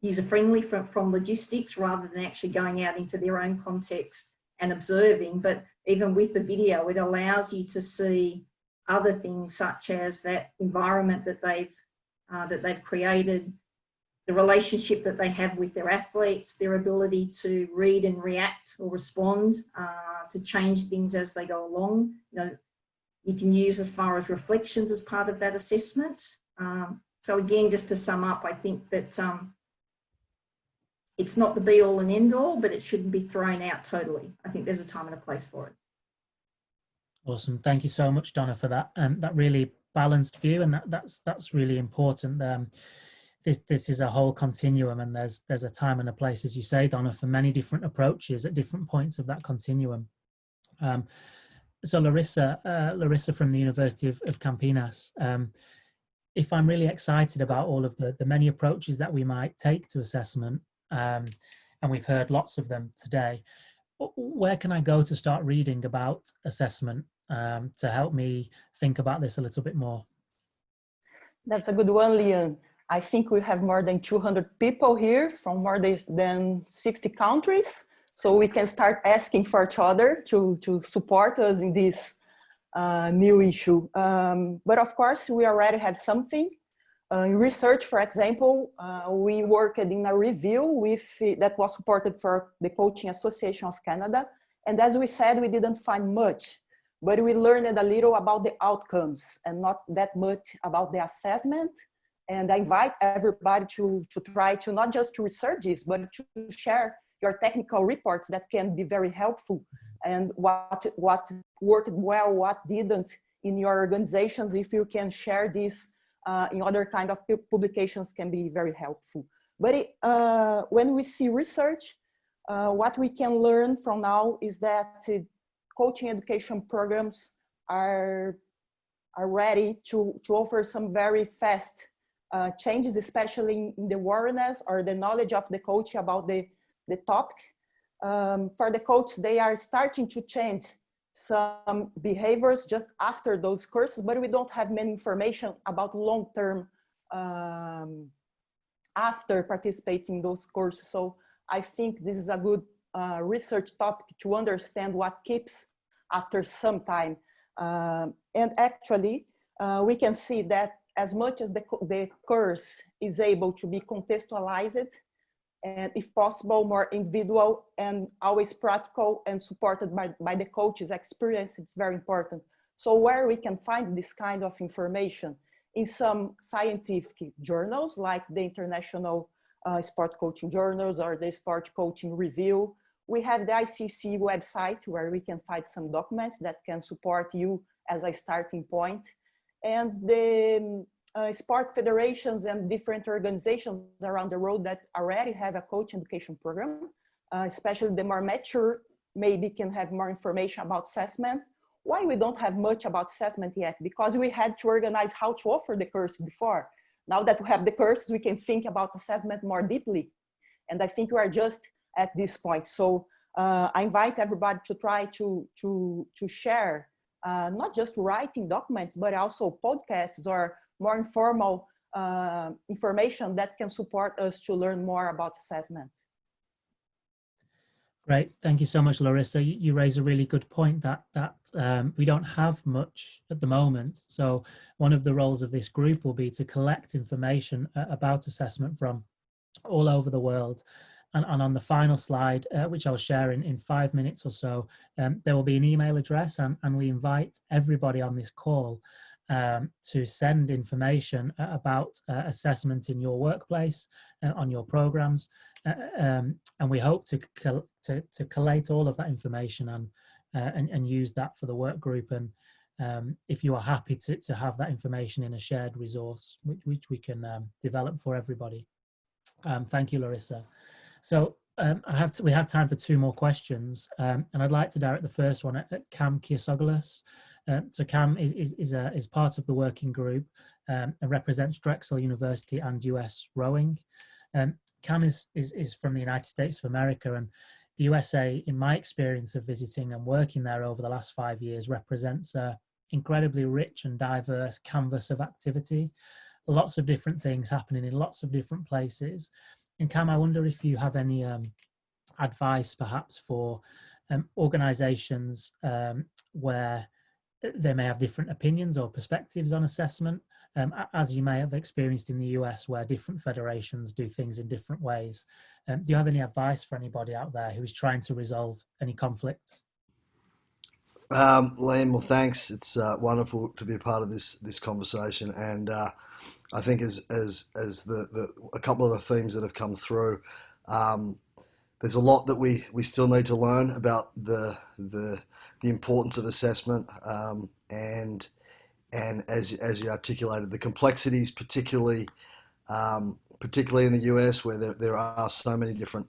Speaker 8: user-friendly from logistics rather than actually going out into their own context and observing, but even with the video, it allows you to see other things such as that environment that they've created, the relationship that they have with their athletes, their ability to read and react or respond, to change things as they go along. You know, you can use as far as reflections as part of that assessment. So again, just to sum up, I think that it's not the be all and end all, but it shouldn't be thrown out totally. I think there's a time and a place for it.
Speaker 3: Awesome. Thank you so much, Donna, for that. That really balanced view, and that's really important. This is a whole continuum, and there's a time and a place, as you say, Donna, for many different approaches at different points of that continuum. So Larissa from the University of Campinas, if I'm really excited about all of the many approaches that we might take to assessment, and we've heard lots of them today, where can I go to start reading about assessment to help me think about this a little bit more?
Speaker 9: That's a good one, Leon. I think we have more than 200 people here from more than 60 countries. So we can start asking for each other to support us in this new issue. But of course, we already have something. In research, for example, we worked in a review that was supported for the Coaching Association of Canada. And as we said, we didn't find much, but we learned a little about the outcomes and not that much about the assessment. And I invite everybody to try to not just to research this, but to share your technical reports that can be very helpful, and what worked well, what didn't in your organizations. If you can share this in other kind of publications, can be very helpful. But when we see research, what we can learn from now is that coaching education programs are ready to offer some very fast changes, especially in the awareness or the knowledge of the coach about the topic. For the coach, they are starting to change some behaviors just after those courses, but we don't have many information about long-term after participating in those courses. So I think this is a good research topic to understand what keeps after some time. And actually, we can see that as much as the course is able to be contextualized, and if possible, more individual and always practical and supported by the coach's experience, it's very important. So where we can find this kind of information? In some scientific journals, like the International Sport Coaching Journals or the Sport Coaching Review. We have the ICC website where we can find some documents that can support you as a starting point. And the sport federations and different organizations around the world that already have a coaching education program, especially the more mature, maybe can have more information about assessment. Why we don't have much about assessment yet? Because we had to organize how to offer the course before. Now that we have the course, we can think about assessment more deeply. And I think we are just at this point. So I invite everybody to try to share not just writing documents, but also podcasts or more informal information that can support us to learn more about assessment.
Speaker 3: Great, thank you so much, Larissa. You raise a really good point that we don't have much at the moment. So one of the roles of this group will be to collect information about assessment from all over the world. And on the final slide, which I'll share in 5 minutes or so, there will be an email address, and we invite everybody on this call to send information about assessment in your workplace, on your programs, and we hope to collate all of that information and use that for the work group. And if you are happy to have that information in a shared resource, which we can develop for everybody. Thank you, Larissa. So we have time for 2 more questions, and I'd like to direct the first one at Cam Kiosogoulos. So Cam is part of the working group and represents Drexel University and US Rowing. Cam is from the United States of America, and the USA, in my experience of visiting and working there over the last 5 years, represents an incredibly rich and diverse canvas of activity. Lots of different things happening in lots of different places. And Cam, I wonder if you have any advice perhaps for organizations where they may have different opinions or perspectives on assessment, as you may have experienced in the US, where different federations do things in different ways. Do you have any advice for anybody out there who is trying to resolve any conflicts?
Speaker 10: Liam, well, thanks. It's wonderful to be a part of this conversation, and I think as a couple of the themes that have come through, there's a lot that we still need to learn about the importance of assessment, and as you articulated, the complexities, particularly in the US, where there are so many different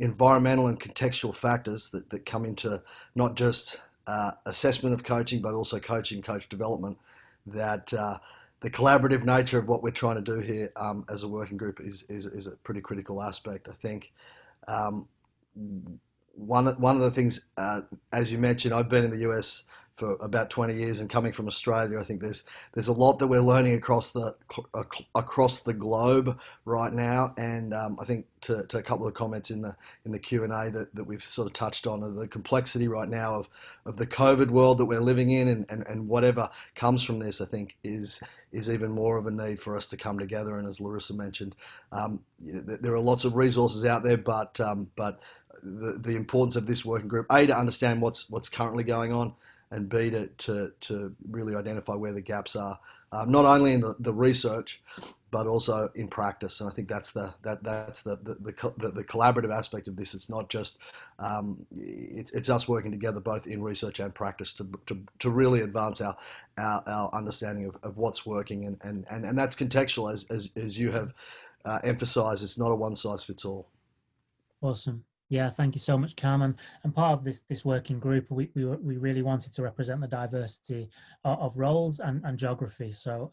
Speaker 10: environmental and contextual factors that come into not just assessment of coaching, but also coach development, that the collaborative nature of what we're trying to do here as a working group is a pretty critical aspect. I think one of the things, as you mentioned, I've been in the US for about 20 years, and coming from Australia, I think there's a lot that we're learning across the globe right now. And I think to a couple of comments in the Q&A that we've sort of touched on, the complexity right now of the COVID world that we're living in, and whatever comes from this, I think is even more of a need for us to come together. And as Larissa mentioned, there are lots of resources out there, but the importance of this working group, A, to understand what's currently going on, and B, to really identify where the gaps are, not only in the research, but also in practice. And I think that's the collaborative aspect of this. It's not just it's us working together both in research and practice to really advance our understanding of what's working, and that's contextual, as you have emphasized. It's not a one size fits all.
Speaker 3: Awesome. Yeah, thank you so much, Cam. And part of this working group, we really wanted to represent the diversity of roles and geography. So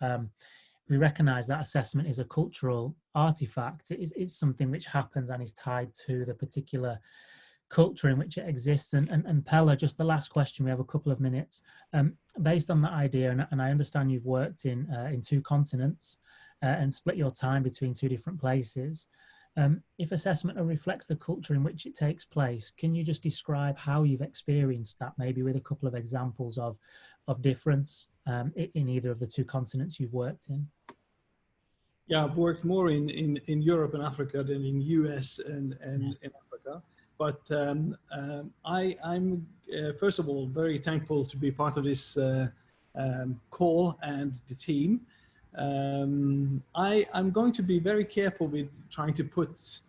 Speaker 3: we recognise that assessment is a cultural artifact. It's something which happens and is tied to the particular culture in which it exists. And Pella, just the last question, we have a couple of minutes. Based on that idea, and I understand you've worked in 2 continents and split your time between 2 different places. If assessment reflects the culture in which it takes place, can you just describe how you've experienced that, maybe with a couple of examples of difference in either of the 2 continents you've worked in?
Speaker 11: Yeah, I've worked more in Europe and Africa than in US and in Africa. But I'm first of all very thankful to be part of this call and the team. I'm going to be very careful with trying to put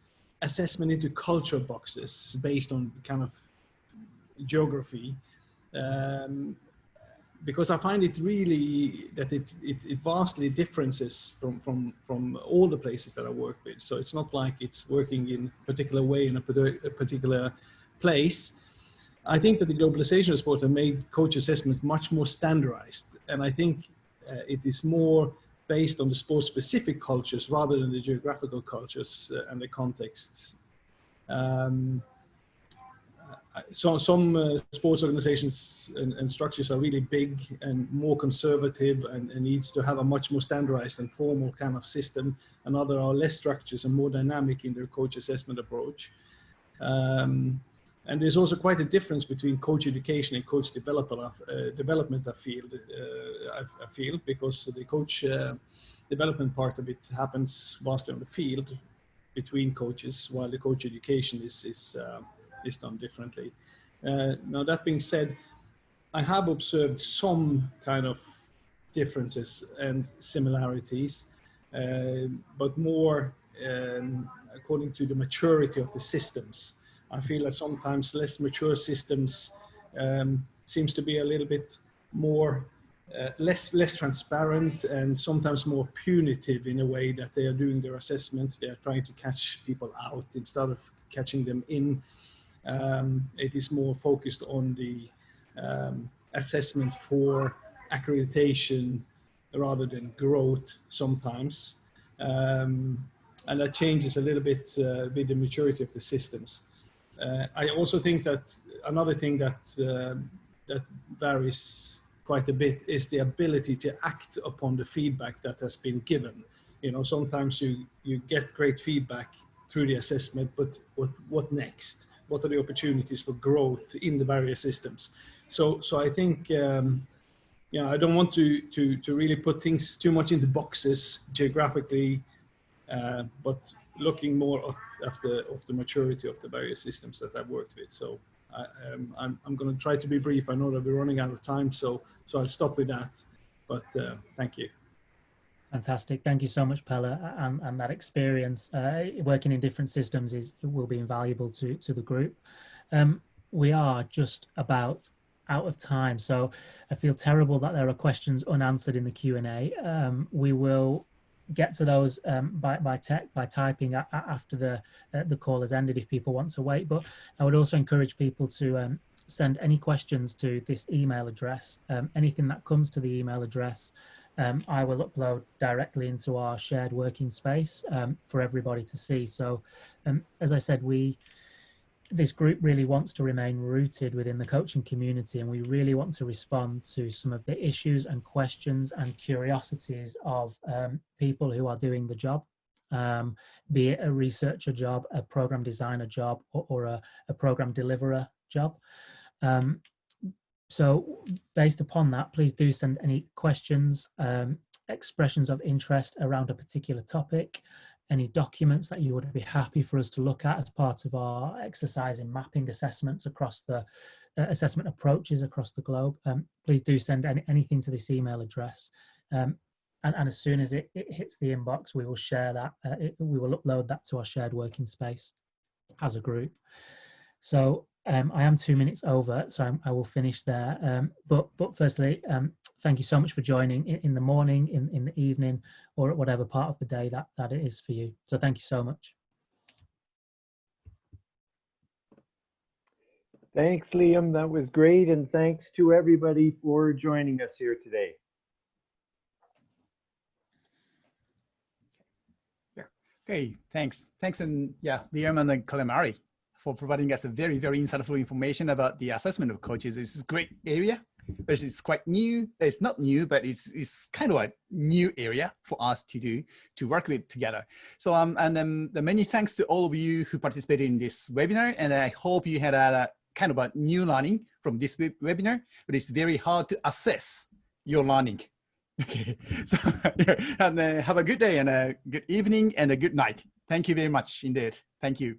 Speaker 11: assessment into culture boxes based on kind of geography, because I find it really that it vastly differences from all the places that I work with. So it's not like it's working in a particular way in a particular place. I think that the globalization of sport has made coach assessment much more standardized, and I think it is more based on the sport-specific cultures rather than the geographical cultures and the contexts. So some sports organizations and structures are really big and more conservative and needs to have a much more standardized and formal kind of system, and others are less structured and more dynamic in their coach assessment approach. And there's also quite a difference between coach education and coach development, I feel, because the coach development part of it happens mostly on the field between coaches, while the coach education is done differently. Now, that being said, I have observed some kind of differences and similarities, but more according to the maturity of the systems. I feel that sometimes less mature systems seems to be a little bit more less transparent and sometimes more punitive in a way that they are doing their assessment. They are trying to catch people out instead of catching them in. It is more focused on the assessment for accreditation rather than growth sometimes. And that changes a little bit with the maturity of the systems. I also think that another thing that that varies quite a bit is the ability to act upon the feedback that has been given. You know, sometimes you get great feedback through the assessment, but what next? What are the opportunities for growth in the various systems? So I think, yeah, I don't want to really put things too much into boxes geographically, but looking more of the maturity of the various systems that I've worked with. So I'm going to try to be brief. I know that we're running out of time, so I'll stop with that. But thank you.
Speaker 3: Fantastic. Thank you so much, Pelle. And that experience working in different systems will be invaluable to the group. We are just about out of time, so I feel terrible that there are questions unanswered in the Q&A. We will get to those by typing after the call has ended if people want to wait. But I would also encourage people to send any questions to this email address. Anything that comes to the email address, I will upload directly into our shared working space for everybody to see. So as I said, this group really wants to remain rooted within the coaching community, and we really want to respond to some of the issues and questions and curiosities of people who are doing the job, be it a researcher job, a program designer job, or a program deliverer job. So based upon that, please do send any questions, expressions of interest around a particular topic, any documents that you would be happy for us to look at as part of our exercise in mapping assessments across the assessment approaches across the globe. Please do send anything to this email address. And as soon as it hits the inbox, we will share that, we will upload that to our shared working space as a group. So I am 2 minutes over, so I will finish there. But firstly, thank you so much for joining in the morning, in the evening, or at whatever part of the day that it is for you. So thank you so much.
Speaker 2: Thanks, Liam. That was great. And thanks to everybody for joining us here today.
Speaker 1: Yeah. Okay, thanks. Thanks, and yeah, Liam and Calamari for providing us a very, very insightful information about the assessment of coaches. This is a great area, but it's quite new. It's not new, but it's kind of a new area for us to work with together. So and then the many thanks to all of you who participated in this webinar, and I hope you had a kind of a new learning from this webinar, but it's very hard to assess your learning. Okay, so and have a good day and a good evening and a good night. Thank you very much indeed. Thank you.